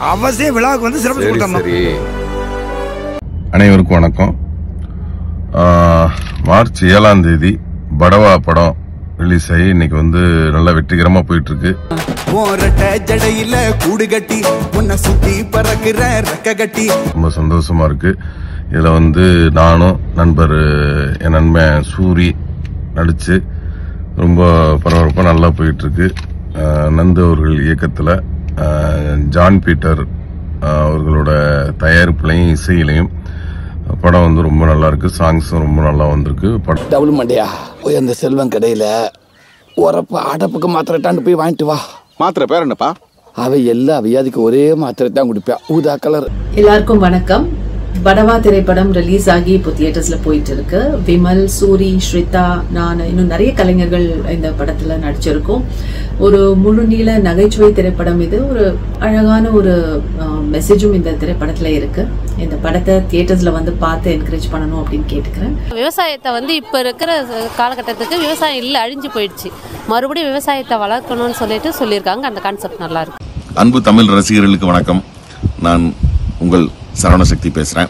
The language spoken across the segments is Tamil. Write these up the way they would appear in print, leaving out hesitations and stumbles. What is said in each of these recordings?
அவசியம் விழாவுக்கு வந்து சிறப்பு கொடுத்தோம். அனைவருக்கும் வணக்கம். மார்ச் 7ஆம் தேதி படவா படம் ரிலீஸ் ஆகி இன்னைக்கு வந்து நல்லா வெற்றிகரமா போயிட்டு இருக்கு. ரொம்ப சந்தோஷமா இருக்கு. இதுல வந்து நானும் நண்பர் என் நண்பன் சூரி நடிச்சு ரொம்ப பரபரப்பா நல்லா போயிட்டு இருக்கு. நந்து அவர்கள் இயக்கத்துல ஜான் பீட்டர் அவர்களோட தயாரிப்புலையும் இசையிலையும் படம் வந்து ரொம்ப நல்லா இருக்கு. சாங்ஸும் ரொம்ப நல்லா வந்திருக்கு. டபுள் மண்டையா போய் அந்த செல்வம் கடையில உரப்பு அடப்புக்கு மாத்திரட்டான்னு போய் வாங்கிட்டு வா. மாத்திரை பேர் என்னப்பா? அவை எல்லா வியாதிக்கு ஒரே மாத்திரை தான் குடிப்பேன், ஊதா கலர். எல்லாருக்கும் வணக்கம். படவா திரைப்படம் ரிலீஸ் ஆகி இப்போ தியேட்டர்ஸ்ல போயிட்டு இருக்கு. விமல், சூரி, ஸ்ரிதா, நான் இன்னும் நிறைய கலைஞர்கள் இந்த படத்துல நடிச்சிருக்கோம். ஒரு முழு நீள நகைச்சுவை திரைப்படம் இது. ஒரு அழகான ஒரு மெசேஜும் இந்த திரைப்படத்துல இருக்கு. இந்த படத்தை தியேட்டர்ஸ்ல வந்து பார்த்து என்கரேஜ் பண்ணணும் அப்படின்னு கேட்டுக்கிறேன். விவசாயத்தை வந்து இப்ப இருக்கிற காலகட்டத்துக்கு விவசாயம் இல்லை, அழிஞ்சு போயிடுச்சு. மறுபடியும் விவசாயத்தை வளர்க்கணும்னு சொல்லியிருக்காங்க. அந்த கான்செப்ட் நல்லா இருக்கு. அன்பு தமிழ் ரசிகர்களுக்கு வணக்கம். நான் உங்கள் சரவணசக்தி பேசுறேன்.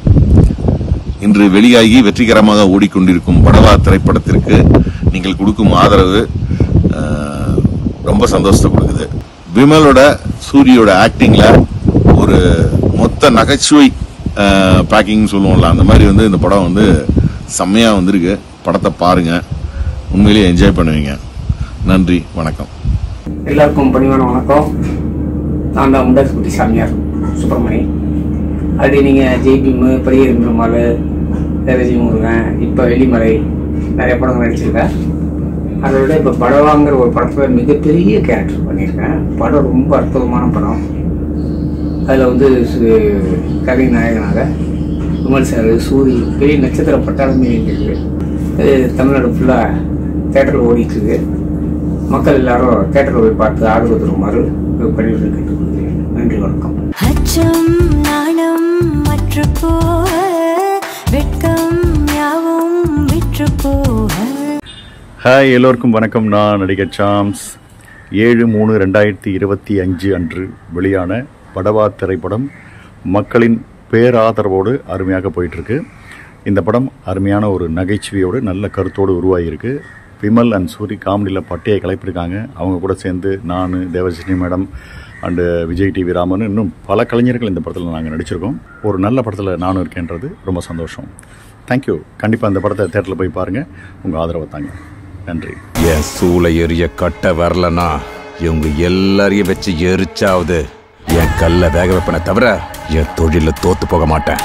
இன்று வெளியாகி வெற்றிகரமாக ஓடிக்கொண்டிருக்கும் படவா திரைப்படத்திற்கு நீங்கள் கொடுக்கும் ஆதரவு ரொம்ப சந்தோஷத்தை கொடுக்குது. விமலோட சூரியோட ஆக்டிங்ல ஒரு மொத்த நகைச்சுவை பேக்கிங் சொல்லுவோம்ல, அந்த மாதிரி வந்து இந்த படம் வந்து செம்மையா வந்திருக்கு. படத்தை பாருங்க, உண்மையிலேயே என்ஜாய் பண்ணுவீங்க. நன்றி, வணக்கம். எல்லாருக்கும் பணிவான வணக்கம். நான் தான் முண்டாசுக்குட்டி சாமியார் சுப்பிரமணி. அது நீங்கள் ஜெய்பீமு, பெரிய பெருமாள், தேவஜி முருகன், இப்போ வெளிமலை நிறைய படங்கள் நடிச்சிருக்கேன். அதை விட இப்போ படவாங்கிற ஒரு படத்தில் மிகப்பெரிய கேரக்டர் பண்ணியிருக்கேன். படம் ரொம்ப அற்புதமான படம். அதில் வந்து கதை நாயகனாக விமல் சார், சூரி, பெரிய நட்சத்திர பட்டாளமே இருக்குது. அது தமிழ்நாடு ஃபுல்லாக தேட்டரில் ஓடிட்டுருக்கு. மக்கள் எல்லாரும் தேட்டரில் போய் பார்த்து ஆதரவு தருமாறு பண்ணிட்டு கேட்டுக்கொள்கிறேன். நன்றி, வணக்கம். ஹாய், எல்லோருக்கும் வணக்கம். நான் நடிகர் சாம்ஸ். 7/3/2025 அன்று வெளியான படவா திரைப்படம் மக்களின் பேராதரவோடு அருமையாக போயிட்டுருக்கு. இந்த படம் அருமையான ஒரு நகைச்சுவையோடு நல்ல கருத்தோடு உருவாகியிருக்கு. விமல் அண்ட் சூரி காமெடியில் பட்டையை கலைப்பிருக்காங்க. அவங்க கூட சேர்ந்து நான், Devajini madam and Vijay TV Raman, இன்னும் பல கலைஞர்கள் இந்த படத்தில் நாங்கள் நடிச்சிருக்கோம். ஒரு நல்ல படத்தில் நானும் இருக்கேன்றது ரொம்ப சந்தோஷம். தேங்க்யூ. கண்டிப்பாக அந்த படத்தை தேட்டரில் போய் பாருங்கள். உங்கள் ஆதரவை தாங்க. நன்றி. என் சூளை எரிய கட்ட வரலன்னா இவங்க எல்லாரையும் வச்சு எரிச்சாவது என் கல்ல வேக வைப்பனை தவிர என் தொழில தோத்து போக மாட்டேன்.